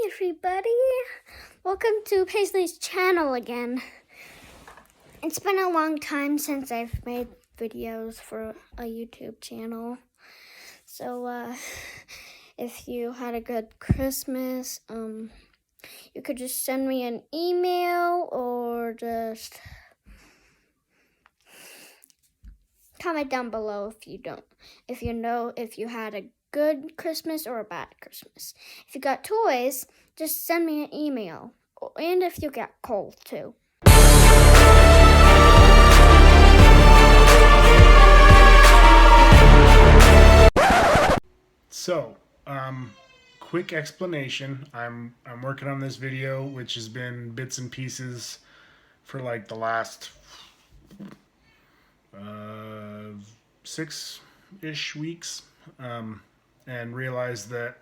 everybody, welcome to Paisley's channel again. It's been a long time since I've made videos for a YouTube channel. So if you had a good Christmas, you could just send me an email or just comment down below if you had a good Christmas or a bad Christmas. If you got toys, just send me an email. And if you got cold too. So, quick explanation. I'm working on this video, which has been bits and pieces for like the last 6-ish weeks, and realized that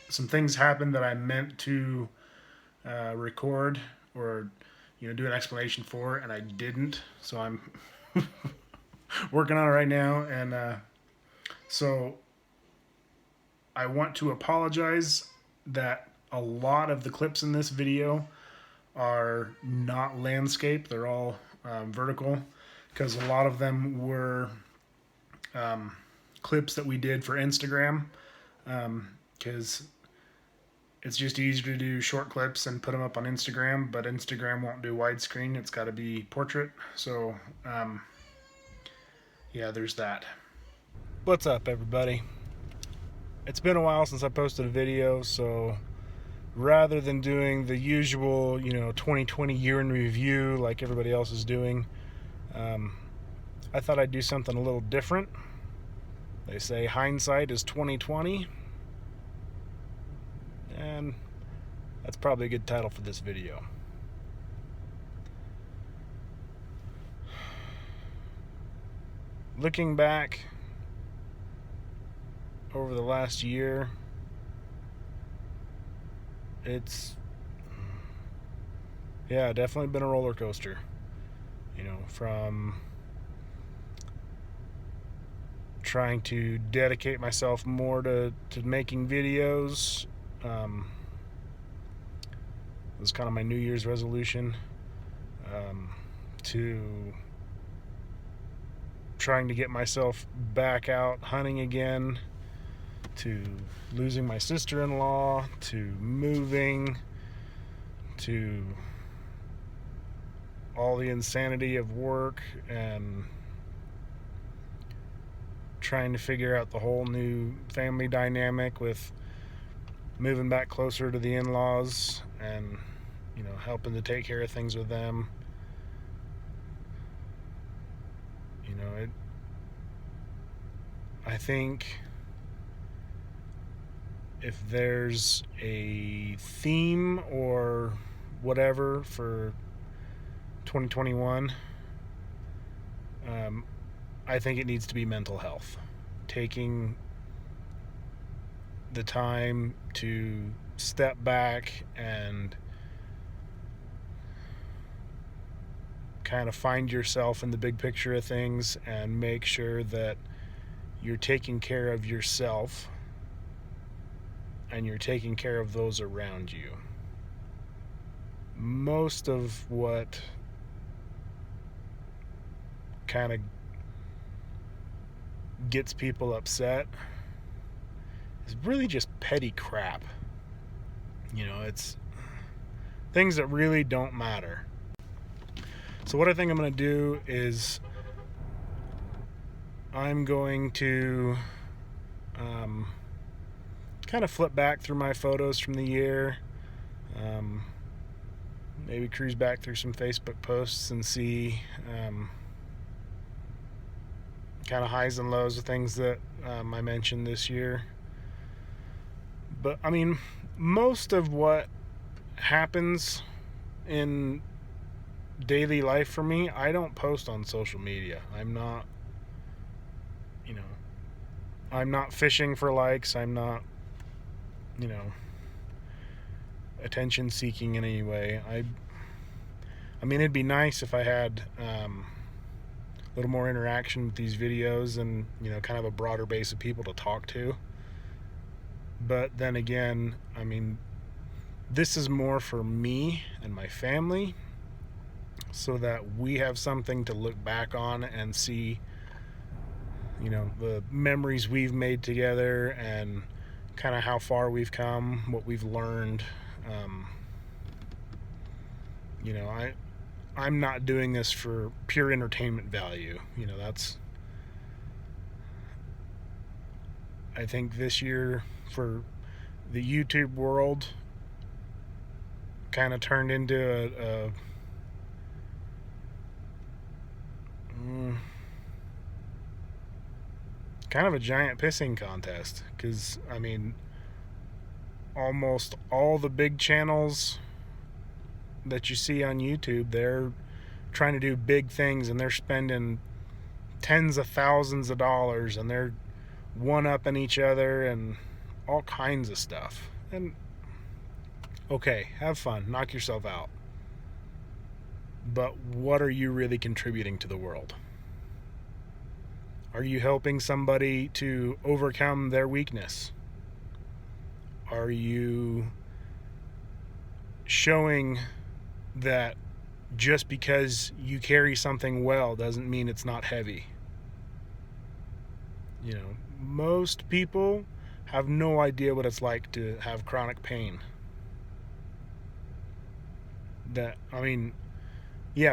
some things happened that I meant to record or do an explanation for, and I didn't. So I'm working on it right now, and so I want to apologize that a lot of the clips in this video are not landscape. They're all vertical, because a lot of them were clips that we did for Instagram, because it's just easier to do short clips and put them up on Instagram, but Instagram won't do widescreen. It's got to be portrait. So yeah, there's that. What's up, everybody? It's been a while since I posted a video, so rather than doing the usual 2020 year in review like everybody else is doing, I thought I'd do something a little different. They say hindsight is 2020, and that's probably a good title for this video. Looking back over the last year, it's definitely been a roller coaster. From trying to dedicate myself more to making videos. It was kind of my New Year's resolution, to trying to get myself back out hunting again, to losing my sister-in-law, to moving, to all the insanity of work and trying to figure out the whole new family dynamic with moving back closer to the in-laws and helping to take care of things with them. I think if there's a theme or whatever for 2021, I think it needs to be mental health. Taking the time to step back and kind of find yourself in the big picture of things and make sure that you're taking care of yourself and you're taking care of those around you. Most of what kind of gets people upset is really just petty crap. It's things that really don't matter. So what I think I'm going to do is I'm going to kind of flip back through my photos from the year, maybe cruise back through some Facebook posts and see kind of highs and lows of things that I mentioned this year. But I mean, most of what happens in daily life for me, I don't post on social media. I'm not fishing for likes. I'm not attention seeking in any way. I mean, it'd be nice if I had a little more interaction with these videos and kind of a broader base of people to talk to. But then again, I mean, this is more for me and my family, so that we have something to look back on and see, the memories we've made together and kind of how far we've come, what we've learned. Um, I'm not doing this for pure entertainment value. I think this year for the YouTube world kind of turned into a kind of a giant pissing contest, because almost all the big channels that you see on YouTube, they're trying to do big things, and they're spending tens of thousands of dollars, and they're one-upping each other and all kinds of stuff. And okay, have fun, knock yourself out, but what are you really contributing to the world? Are you helping somebody to overcome their weakness? Are you showing that just because you carry something well doesn't mean it's not heavy? Most people have no idea what it's like to have chronic pain.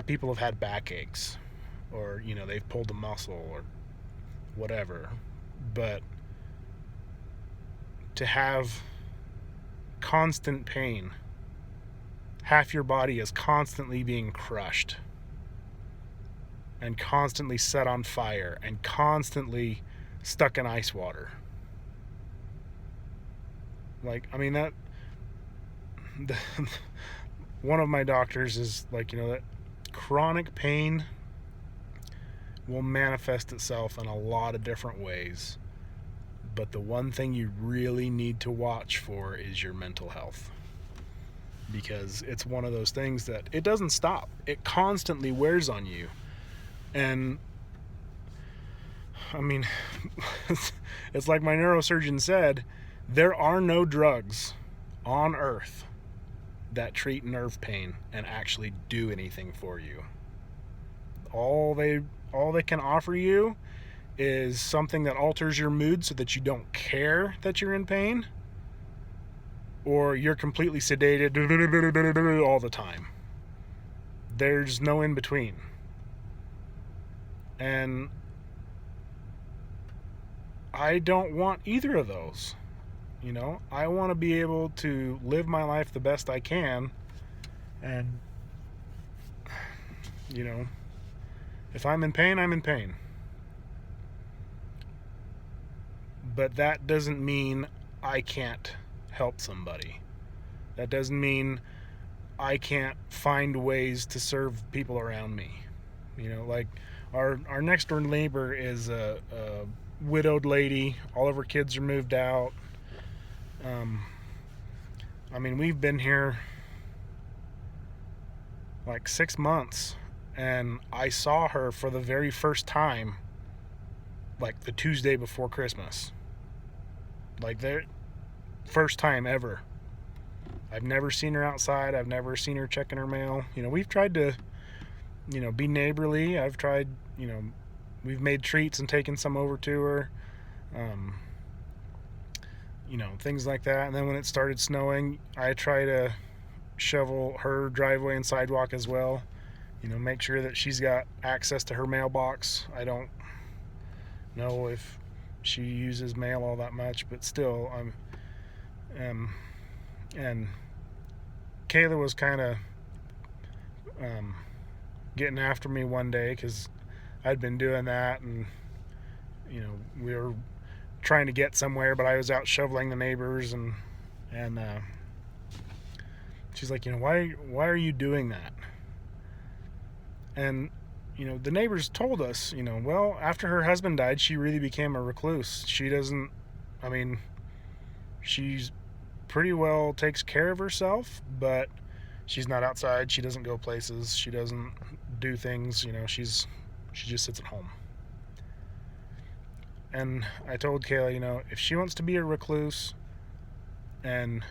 People have had backaches, or they've pulled a muscle or whatever, but to have constant pain, half your body is constantly being crushed and constantly set on fire and constantly stuck in ice water. That one of my doctors is that chronic pain will manifest itself in a lot of different ways, but the one thing you really need to watch for is your mental health, because it's one of those things that it doesn't stop. It constantly wears on you. And it's like my neurosurgeon said, there are no drugs on earth that treat nerve pain and actually do anything for you. All they can offer you is something that alters your mood so that you don't care that you're in pain, or you're completely sedated all the time. There's no in between. And I don't want either of those. I want to be able to live my life the best I can, and if I'm in pain, I'm in pain. But that doesn't mean I can't help somebody. That doesn't mean I can't find ways to serve people around me. Like our next door neighbor is a widowed lady. All of her kids are moved out. We've been here like 6 months, and I saw her for the very first time like the Tuesday before Christmas. Like the first time ever. I've never seen her outside. I've never seen her checking her mail. We've tried to be neighborly. I've tried, we've made treats and taken some over to her. Things like that. And then when it started snowing, I try to shovel her driveway and sidewalk as well. Make sure that she's got access to her mailbox. I don't know if she uses mail all that much, but still, and Kayla was kind of getting after me one day because I'd been doing that, and we were trying to get somewhere, but I was out shoveling the neighbors, and she's like, why are you doing that? And the neighbors told us, well, after her husband died, she really became a recluse. She's pretty well takes care of herself, but she's not outside. She doesn't go places. She doesn't do things. She just sits at home. And I told Kayla, if she wants to be a recluse and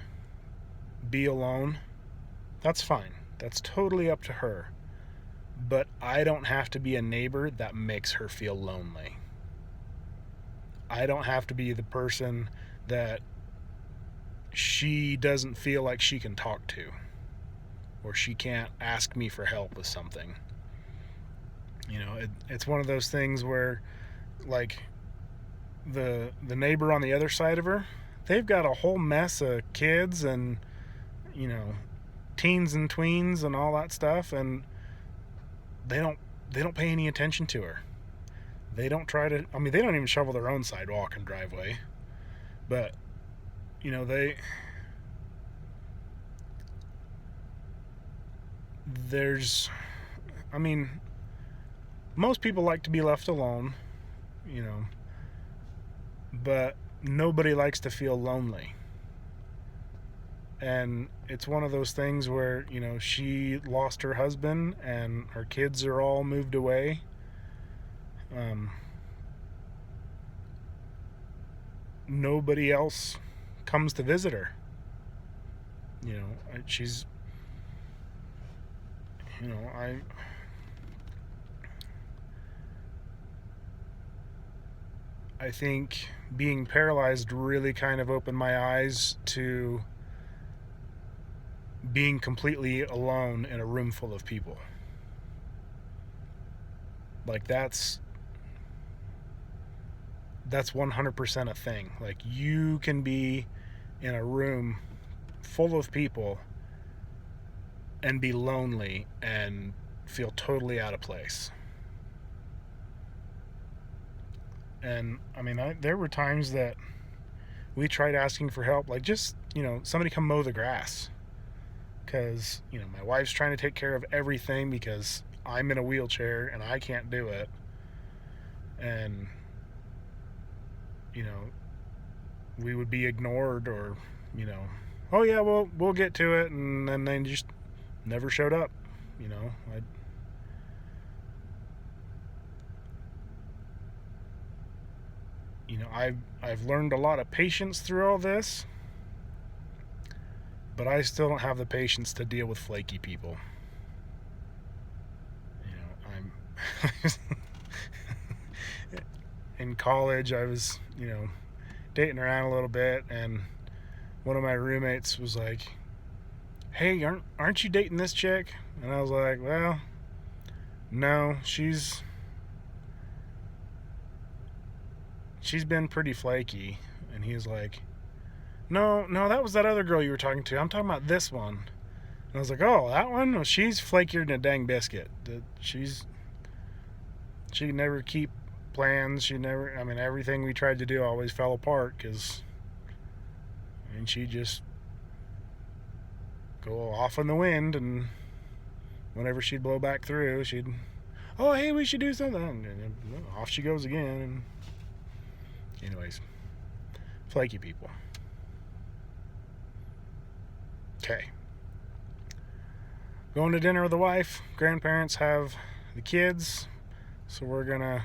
be alone, that's fine. That's totally up to her. But I don't have to be a neighbor that makes her feel lonely. I don't have to be the person that she doesn't feel like she can talk to, or she can't ask me for help with something. You know, it's one of those things where, like, the neighbor on the other side of her, they've got a whole mess of kids and, you know, teens and tweens and all that stuff, and they don't pay any attention to her. They don't try to, I mean, they don't even shovel their own sidewalk and driveway. But, you know, I mean, most people like to be left alone, you know, but nobody likes to feel lonely. And it's one of those things where, you know, she lost her husband and her kids are all moved away. Nobody else comes to visit her. You know, she's, you know, I think being paralyzed really kind of opened my eyes to being completely alone in a room full of people. Like, that's 100% a thing. Like, you can be in a room full of people and be lonely and feel totally out of place. And I mean, there were times that we tried asking for help, like, just, you know, somebody come mow the grass, because, you know, my wife's trying to take care of everything because I'm in a wheelchair and I can't do it. And, you know, we would be ignored, or, you know, oh yeah, well, we'll get to it, and then they just never showed up. You know, I've learned a lot of patience through all this, but I still don't have the patience to deal with flaky people. You know, I'm in college, I was, you know, dating around a little bit, and one of my roommates was like, hey, aren't you dating this chick? And I was like, well, no, she's been pretty flaky. And he was like, no, that was that other girl you were talking to. I'm talking about this one. And I was like, oh, that one? Well, she's flakier than a dang biscuit. She could never keep plans. I mean, everything we tried to do always fell apart, because, I mean, she just go off in the wind, and whenever she'd blow back through, she'd, oh, hey, we should do something, and off she goes again. And anyways, flaky people. Okay. Going to dinner with the wife. Grandparents have the kids, so we're gonna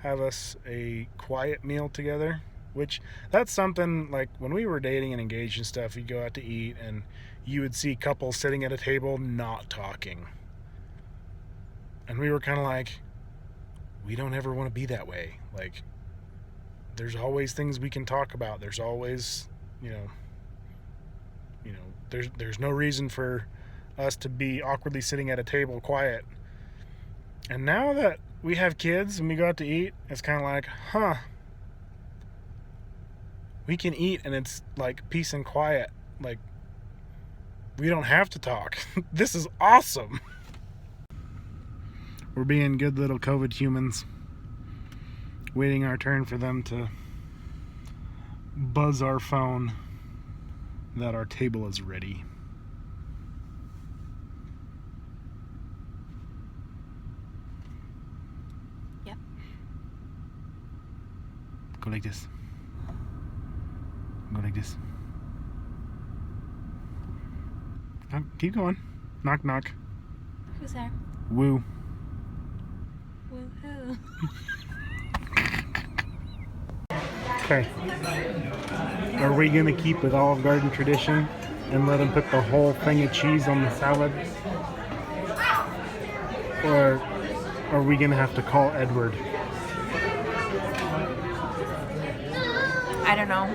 have us a quiet meal together, which, that's something, like, when we were dating and engaged and stuff, we'd go out to eat and you would see couples sitting at a table not talking, and we were kind of like, we don't ever want to be that way. Like, there's always things we can talk about. There's always, you know, there's no reason for us to be awkwardly sitting at a table quiet. And now that we have kids and we go out to eat, it's kind of like, we can eat and it's like peace and quiet. Like, we don't have to talk. This is awesome. We're being good little COVID humans, waiting our turn for them to buzz our phone that our table is ready. Yep. Go like this. Go like this. Oh, keep going. Knock, knock. Who's there? Woo. Woohoo. Okay. Are we going to keep with Olive Garden tradition and let him put the whole thing of cheese on the salad? Or are we gonna have to call Edward? I don't know.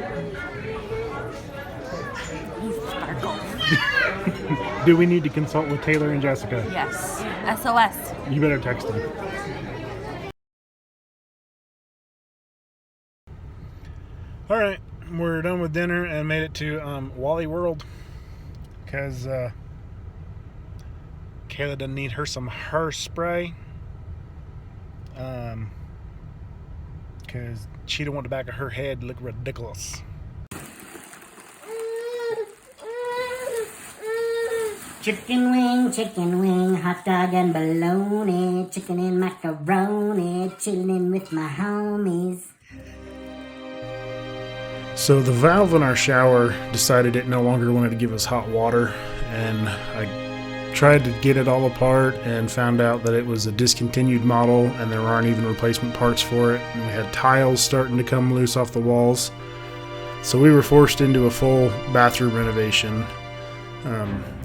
He's sparkles. Do we need to consult with Taylor and Jessica? Yes. SOS. You better text them. Alright, we're done with dinner and made it to Wally World. Because Kayla doesn't need her some hairspray. Because she don't want the back of her head to look ridiculous. Chicken wing, hot dog and bologna, chicken and macaroni, chilling with my homies. So the valve in our shower decided it no longer wanted to give us hot water, and I tried to get it all apart and found out that it was a discontinued model and there aren't even replacement parts for it, and we had tiles starting to come loose off the walls. So we were forced into a full bathroom renovation.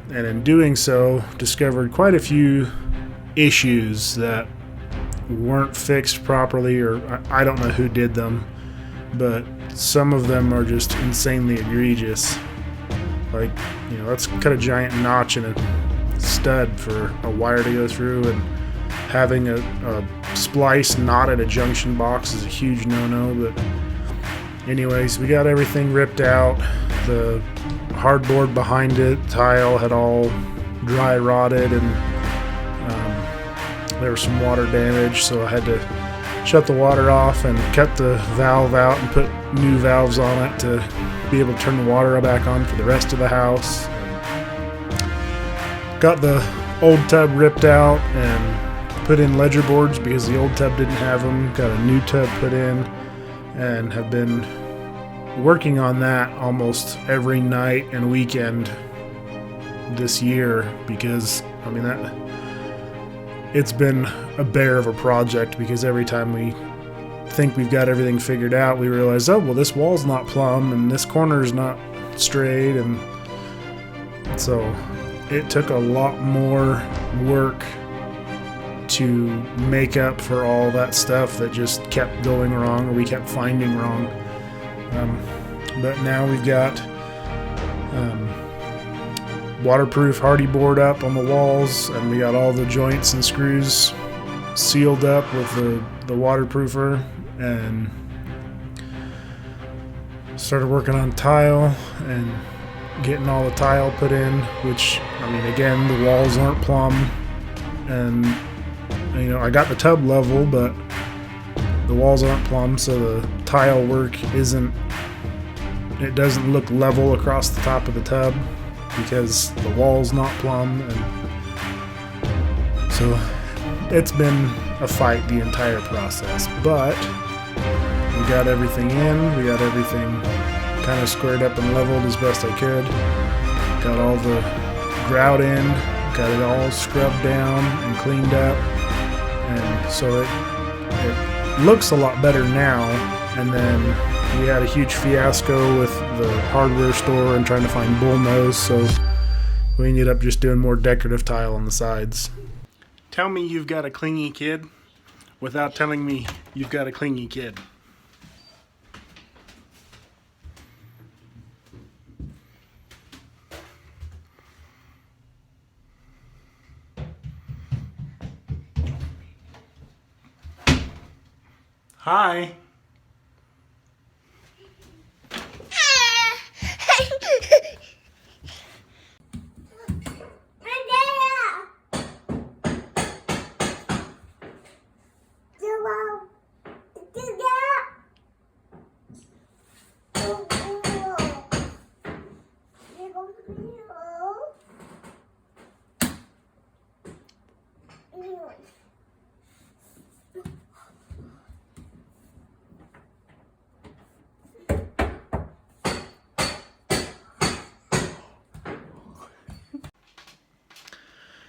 And in doing so, discovered quite a few issues that weren't fixed properly, or I don't know who did them, but some of them are just insanely egregious. Like, you know, let's cut a giant notch in a stud for a wire to go through, and having a splice not at a junction box is a huge no-no. But anyways, we got everything ripped out. The hardboard behind it, tile had all dry rotted, and there was some water damage, so I had to shut the water off and cut the valve out and put new valves on it to be able to turn the water back on for the rest of the house. Got the old tub ripped out and put in ledger boards because the old tub didn't have them. Got a new tub put in and have been working on that almost every night and weekend this year, because I mean that it's been a bear of a project, because every time we think we've got everything figured out, we realize, oh well, this wall's not plumb and this corner's not straight, and so it took a lot more work to make up for all that stuff that just kept going wrong or we kept finding wrong. But now we've got waterproof hardy board up on the walls, and we got all the joints and screws sealed up with the waterproofer, and started working on tile and getting all the tile put in, which, I mean, again, the walls aren't plumb, and you know, I got the tub level, but the walls aren't plumb, so the tile work it doesn't look level across the top of the tub because the wall's not plumb, and so it's been a fight the entire process. But we got everything in, we got everything kind of squared up and leveled as best I could. Got all the grout in, got it all scrubbed down and cleaned up, and so it looks a lot better now. And then we had a huge fiasco with the hardware store and trying to find bullnose, so we ended up just doing more decorative tile on the sides. Tell me you've got a clingy kid without telling me you've got a clingy kid. Hi.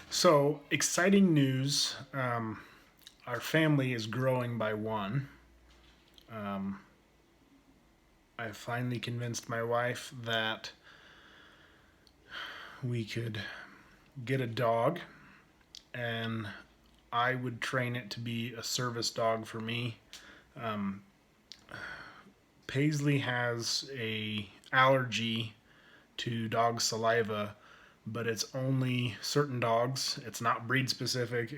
So, exciting news. Our family is growing by one. I finally convinced my wife that we could get a dog, and I would train it to be a service dog for me. Paisley has a allergy to dog saliva, but it's only certain dogs. It's not breed specific.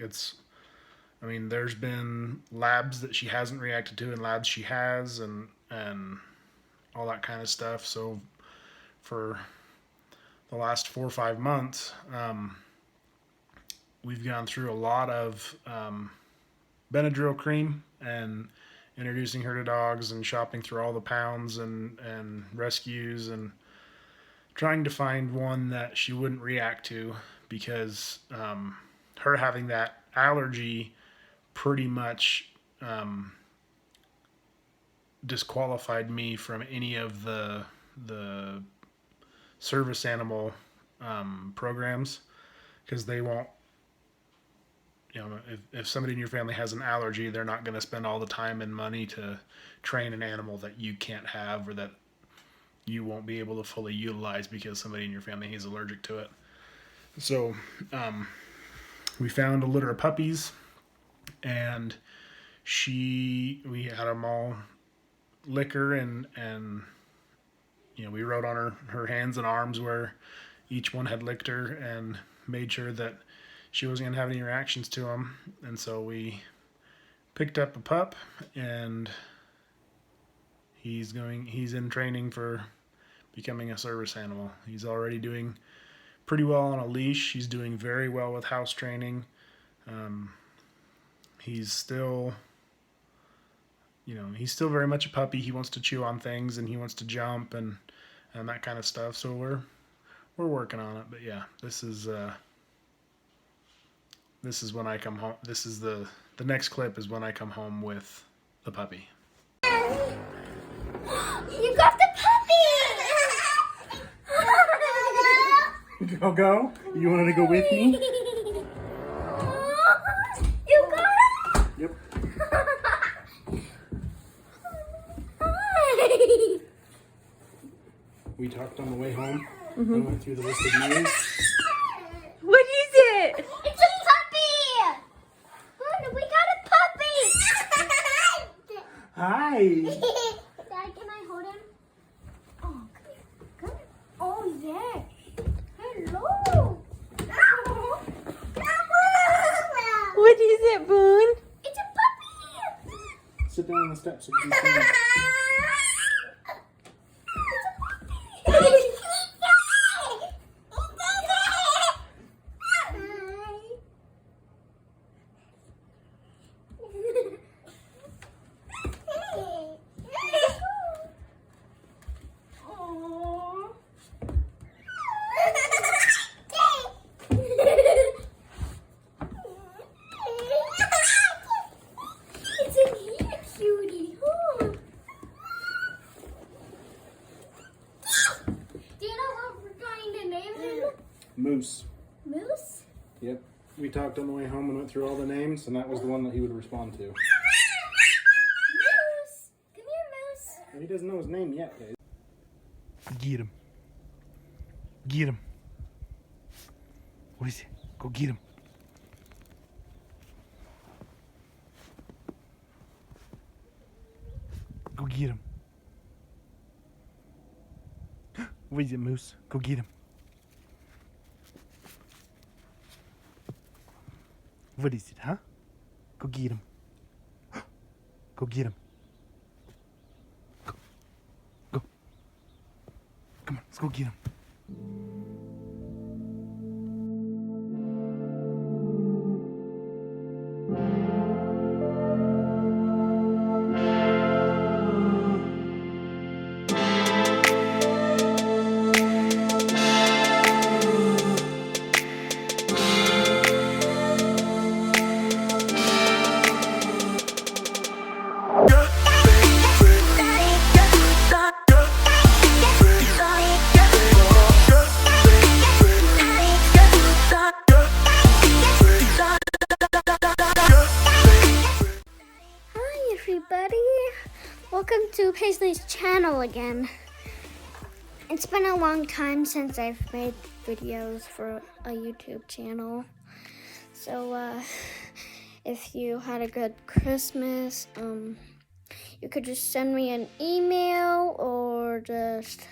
There's been labs that she hasn't reacted to and labs she has, and all that kind of stuff. So for the last 4 or 5 months, we've gone through a lot of Benadryl cream and introducing her to dogs and shopping through all the pounds and rescues and trying to find one that she wouldn't react to, because her having that allergy pretty much disqualified me from any of the service animal programs, because they won't, if somebody in your family has an allergy, they're not going to spend all the time and money to train an animal that you can't have or that you won't be able to fully utilize because somebody in your family is allergic to it. So we found a litter of puppies, and we had them all lick her, and we wrote on her hands and arms where each one had licked her and made sure that she wasn't going to have any reactions to them. And so we picked up a pup, and he's in training for becoming a service animal. He's already doing pretty well on a leash. He's doing very well with house training. He's still very much a puppy. He wants to chew on things, and he wants to jump and that kind of stuff. So we're working on it. But yeah, this is when I come home. This is the next clip is when I come home with the puppy. You got the puppy! I'll go? You wanted to go with me? You got it? Yep. Hi. We talked on the way home. We went through the list of names. What is it? It's a puppy! Look, we got a puppy! Hi. Dad, can I hold him? Oh, come here. Oh, yes. Hello. What is it, Boone? It's a puppy! Sit down on the steps so you can see. Moose. Moose? Yep. We talked on the way home and went through all the names, and that was the one that he would respond to. Moose! Come here, Moose. And he doesn't know his name yet, guys. Get him. Get him. What is it? Go get him. Go get him. What is it, Moose? Go get him. What is it, huh? Go get him. Go get him. Go. Go. Come on, let's go get him. Welcome to Paisley's channel again. It's been a long time since I've made videos for a YouTube channel. So if you had a good Christmas, you could just send me an email or just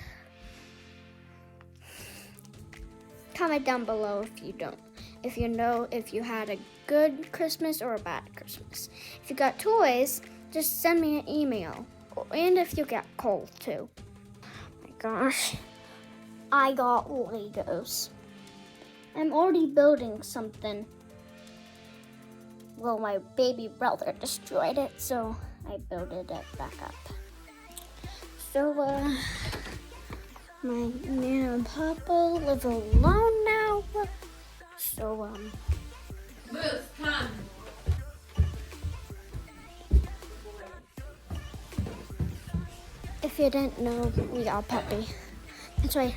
comment down below if you know if you had a good Christmas or a bad Christmas. If you got toys, just send me an email. And if you got cold too. Oh my gosh, I got Legos. I'm already building something. Well, my baby brother destroyed it, so I built it back up. So, my Nana and Papa live alone now. So, Moose, come. if you didn't know, we got a puppy. That's why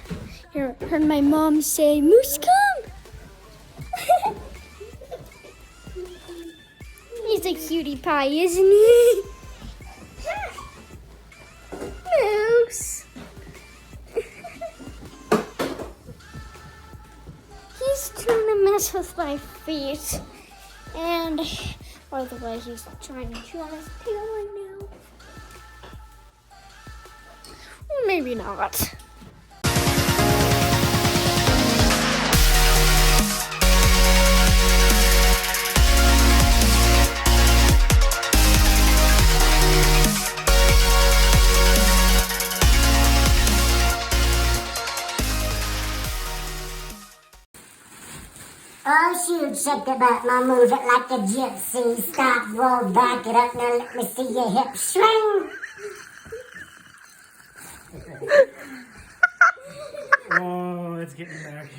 I heard my mom say, Moose, come! He's a cutie pie, isn't he? Moose. He's trying to mess with my feet. And, by the way, he's trying to chew on his tail right now. Maybe not. Oh shoot, shake it up, now move it like a gypsy. Stop, roll, back it up, now let me see your hips swing. Oh, it's getting back.